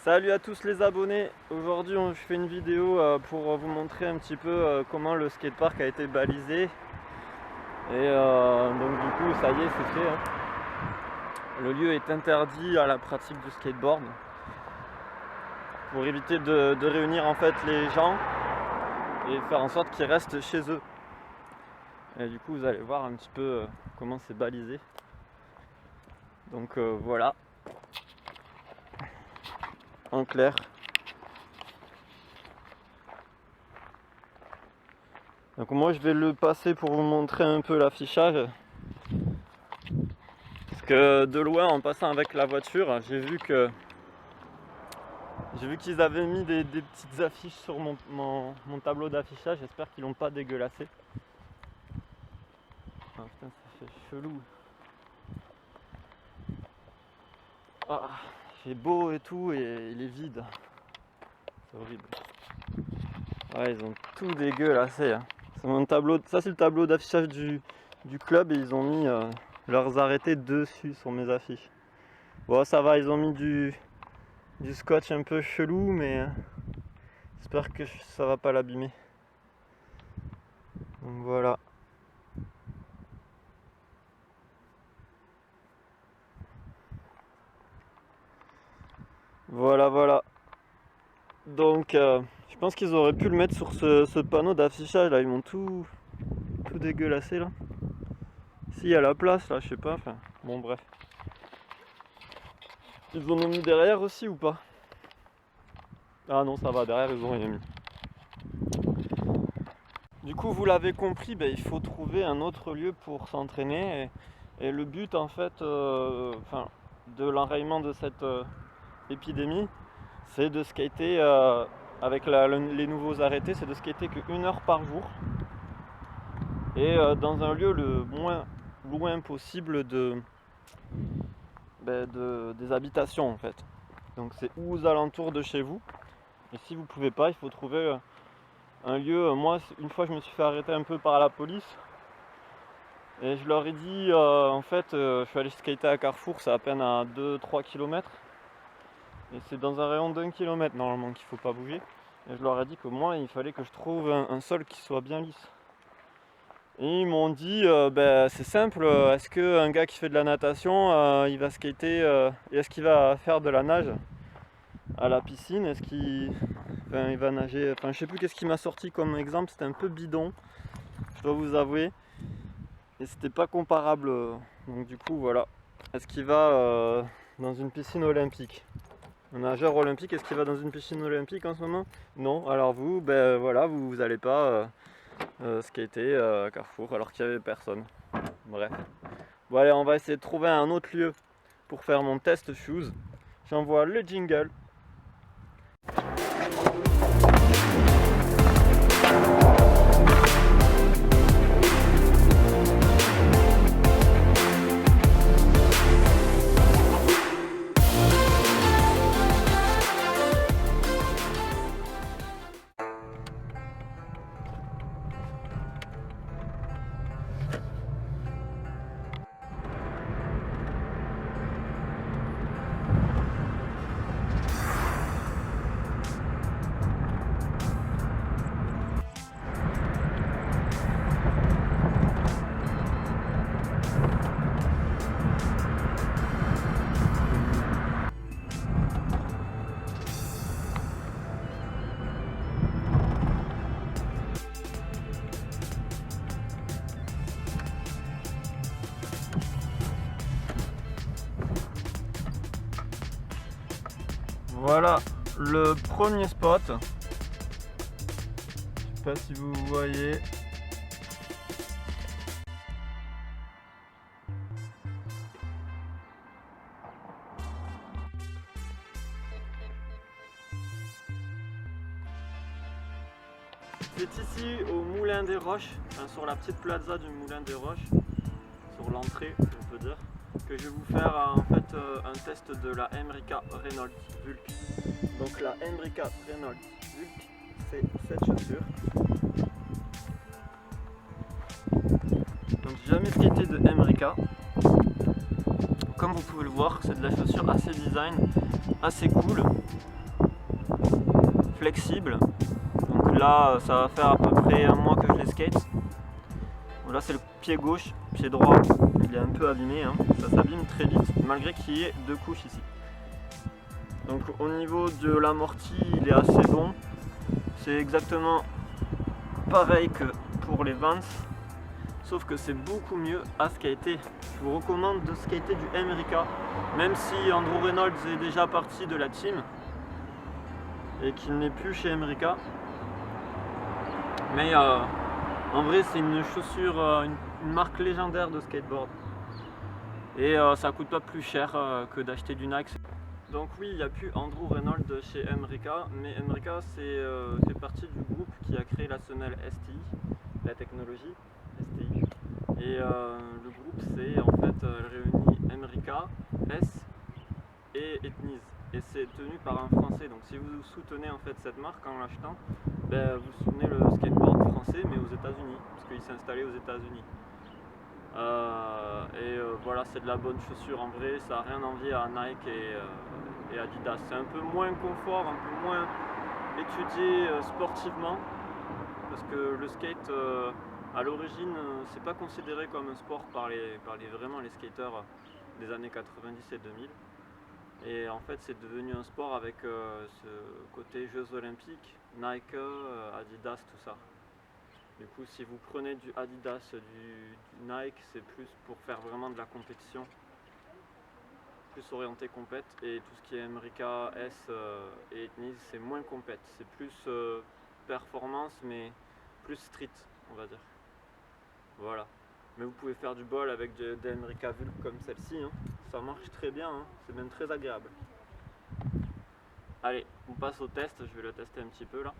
Salut à tous les abonnés, aujourd'hui je fais une vidéo pour vous montrer un petit peu comment le skatepark a été balisé. Et donc du coup ça y est, c'est fait, hein. Le lieu est interdit à la pratique du skateboard pour éviter de réunir en fait les gens et faire en sorte qu'ils restent chez eux. Et du coup vous allez voir un petit peu comment c'est balisé. Donc voilà, en clair. Donc moi je vais le passer pour vous montrer un peu l'affichage. Parce que de loin, en passant avec la voiture, j'ai vu qu'ils avaient mis des petites affiches sur mon tableau d'affichage. J'espère qu'ils l'ont pas dégueulassé. Ah putain, ça fait chelou. Ah, il fait beau et tout et il est vide. C'est horrible. Ouais, ils ont tout dégueulassé, hein. C'est mon tableau, ça c'est le tableau d'affichage du club et ils ont mis leurs arrêtés dessus sur mes affiches. Bon, ça va, ils ont mis du scotch un peu chelou, mais j'espère que ça va pas l'abîmer. Donc voilà. Voilà. Donc je pense qu'ils auraient pu le mettre sur ce panneau d'affichage là, ils m'ont tout dégueulassé là. Si, y a la place là, je sais pas, enfin bon bref. Ils en ont mis derrière aussi ou pas? Ah non, ça va, derrière ils ont rien mis. Du coup vous l'avez compris, il faut trouver un autre lieu pour s'entraîner et le but en fait de l'enrayement de cette épidémie, c'est de skater avec les nouveaux arrêtés, c'est de skater que 1 heure par jour et dans un lieu le moins loin possible des habitations en fait. Donc c'est aux alentours de chez vous, et si vous pouvez pas, il faut trouver un lieu. Moi une fois je me suis fait arrêter un peu par la police et je leur ai dit en fait je suis allé skater à Carrefour, c'est à peine à 2-3 km et c'est dans un rayon d'1 km normalement qu'il faut pas bouger, et je leur ai dit que moi il fallait que je trouve un sol qui soit bien lisse. Et ils m'ont dit c'est simple, est-ce qu'un gars qui fait de la natation il va skater et est-ce qu'il va faire de la nage à la piscine, est-ce qu'il il va nager, je sais plus qu'est-ce qui m'a sorti comme exemple, c'était un peu bidon, je dois vous avouer, et c'était pas comparable, donc du coup voilà. Est-ce qu'il va dans une piscine olympique? Un nageur olympique, est-ce qu'il va dans une piscine olympique en ce moment? Non. Alors vous, voilà, vous allez pas skater à Carrefour alors qu'il y avait personne. Bref. Bon allez, on va essayer de trouver un autre lieu pour faire mon test shoes. J'envoie le jingle. Voilà le premier spot. Je sais pas si vous voyez. C'est ici au Moulin des Roches, sur la petite plaza du Moulin des Roches, sur l'entrée on peut dire, que je vais vous faire en fait un test de la Emrica Reynolds Vulk. Donc la Emrica Reynolds Vulk, c'est cette chaussure. Donc j'ai jamais skaté de Emrica. Comme vous pouvez le voir, c'est de la chaussure assez design assez cool, flexible. Donc là ça va faire à peu près un mois que je les skate. Donc là c'est le pied gauche, pied droit il est un peu abîmé, hein. Ça s'abîme très vite malgré qu'il y ait 2 couches ici. Donc au niveau de l'amorti il est assez bon, c'est exactement pareil que pour les Vans, sauf que c'est beaucoup mieux à skater. Je vous recommande de skater du Emrica, même si Andrew Reynolds est déjà parti de la team et qu'il n'est plus chez Emrica. Mais en vrai c'est une chaussure, une marque légendaire de skateboard. Et ça coûte pas plus cher que d'acheter du Nike. Donc oui, il n'y a plus Andrew Reynolds chez Emrica, mais Emrica fait partie du groupe qui a créé la semelle STI, la technologie STI. Et le groupe c'est en fait réunit Emrica, S et Etnies. Et c'est tenu par un Français. Donc si vous soutenez en fait cette marque en l'achetant, ben, vous soutenez le skateboard français mais aux États-Unis, parce qu'il s'est installé aux États-Unis. Voilà, c'est de la bonne chaussure en vrai, ça n'a rien à envier à Nike et Adidas. C'est un peu moins confort, un peu moins étudié sportivement, parce que le skate à l'origine c'est pas considéré comme un sport par vraiment les skateurs des années 90 et 2000. Et en fait c'est devenu un sport avec ce côté Jeux Olympiques, Nike, Adidas, tout ça. Du coup, si vous prenez du Adidas, du Nike, c'est plus pour faire vraiment de la compétition, plus orienté compète, et tout ce qui est Emrica, S et Etnies, c'est moins compète, c'est plus performance, mais plus street, on va dire. Voilà. Mais vous pouvez faire du bol avec des Emrica Vulk comme celle-ci, hein. Ça marche très bien, hein. C'est même très agréable. Allez, on passe au test, je vais le tester un petit peu là.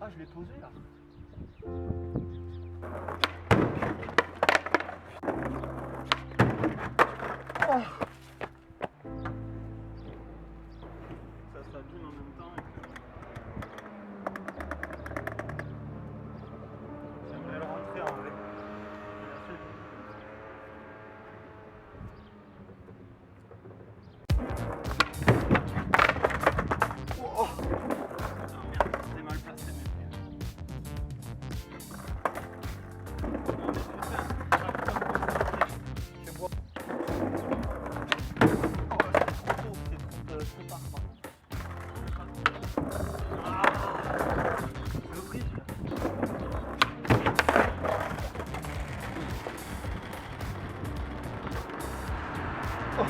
Je l'ai posé là. Oh. Ça s'abîme en même temps. J'aimerais le rentrer en vrai. Oh. Ah merde, c'est mal placé.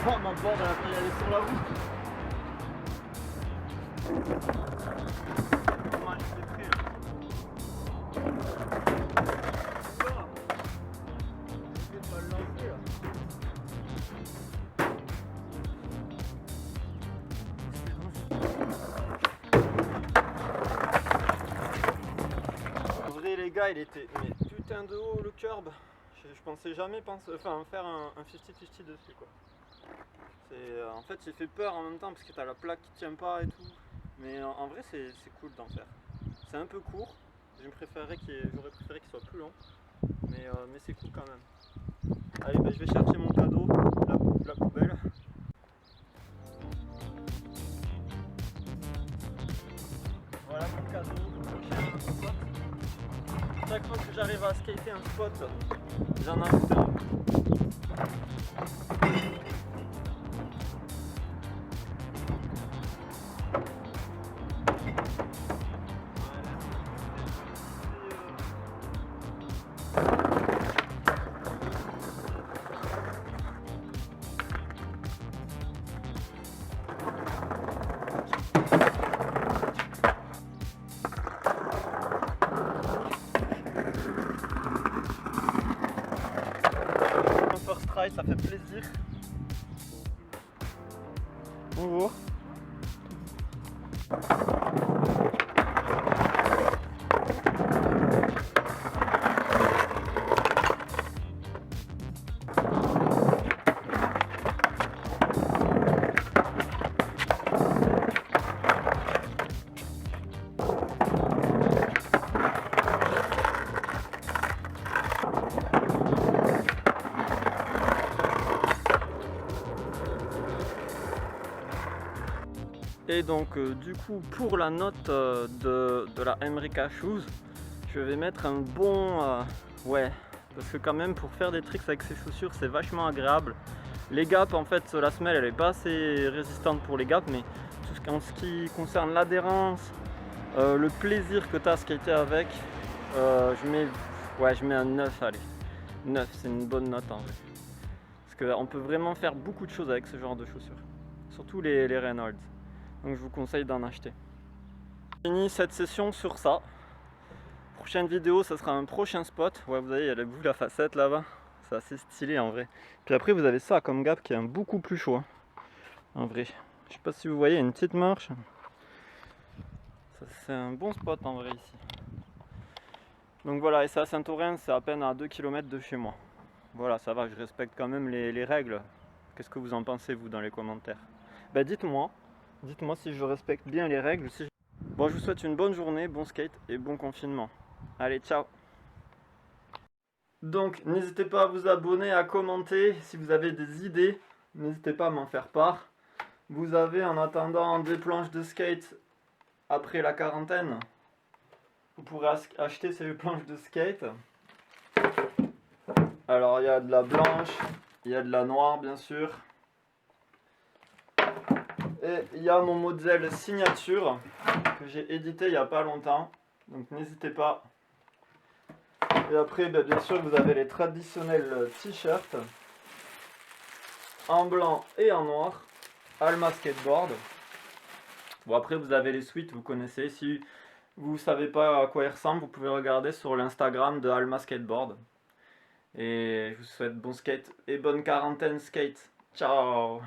Oh, ma board elle a failli aller sur la route. Comment elle s'est pris là. Je vais pas le lancer là. En vrai les gars il était mais putain de haut le curb. Je pensais jamais faire un 50-50 dessus quoi. En fait j'ai fait peur en même temps parce que t'as la plaque qui tient pas et tout. Mais en vrai c'est cool d'en faire. C'est un peu court, j'aurais préféré qu'il soit plus long, mais c'est cool quand même. Allez, je vais chercher mon cadeau, la poubelle. Voilà mon cadeau, prochain spot. Chaque fois que j'arrive à skater un spot, j'en ajoute un. First try, ça fait plaisir. Bonjour. Et donc du coup pour la note de la Emrica Shoes, je vais mettre un bon ouais, parce que quand même pour faire des tricks avec ces chaussures c'est vachement agréable. Les gaps en fait la semelle elle est pas assez résistante pour les gaps, mais en ce qui concerne l'adhérence, le plaisir que tu as à skater avec, je mets un 9, allez. 9 c'est une bonne note en vrai. Parce qu'on peut vraiment faire beaucoup de choses avec ce genre de chaussures. Surtout les Reynolds. Donc je vous conseille d'en acheter. J'ai fini cette session sur ça. Prochaine vidéo, ça sera un prochain spot. Ouais, vous voyez, il y a la boule à facette là-bas. C'est assez stylé en vrai. Puis après, vous avez ça comme gap qui est beaucoup plus chaud. En vrai. Je sais pas si vous voyez, une petite marche. C'est un bon spot en vrai ici. Donc voilà, et ça à Saint-Orens, c'est à peine à 2 km de chez moi. Voilà, ça va, je respecte quand même les règles. Qu'est-ce que vous en pensez vous dans les commentaires? Bah dites-moi si je respecte bien les règles. Bon, je vous souhaite une bonne journée, bon skate et bon confinement. Allez, ciao! Donc, n'hésitez pas à vous abonner, à commenter. Si vous avez des idées, n'hésitez pas à m'en faire part. Vous avez en attendant des planches de skate après la quarantaine. Vous pourrez acheter ces planches de skate. Alors, il y a de la blanche, il y a de la noire bien sûr. Et il y a mon modèle signature que j'ai édité il n'y a pas longtemps. Donc n'hésitez pas. Et après, bien sûr, vous avez les traditionnels t-shirts en blanc et en noir. Alma Skateboard. Bon, après, vous avez les suites, vous connaissez. Si vous ne savez pas à quoi ils ressemblent, vous pouvez regarder sur l'Instagram de Alma Skateboard. Et je vous souhaite bon skate et bonne quarantaine skate. Ciao!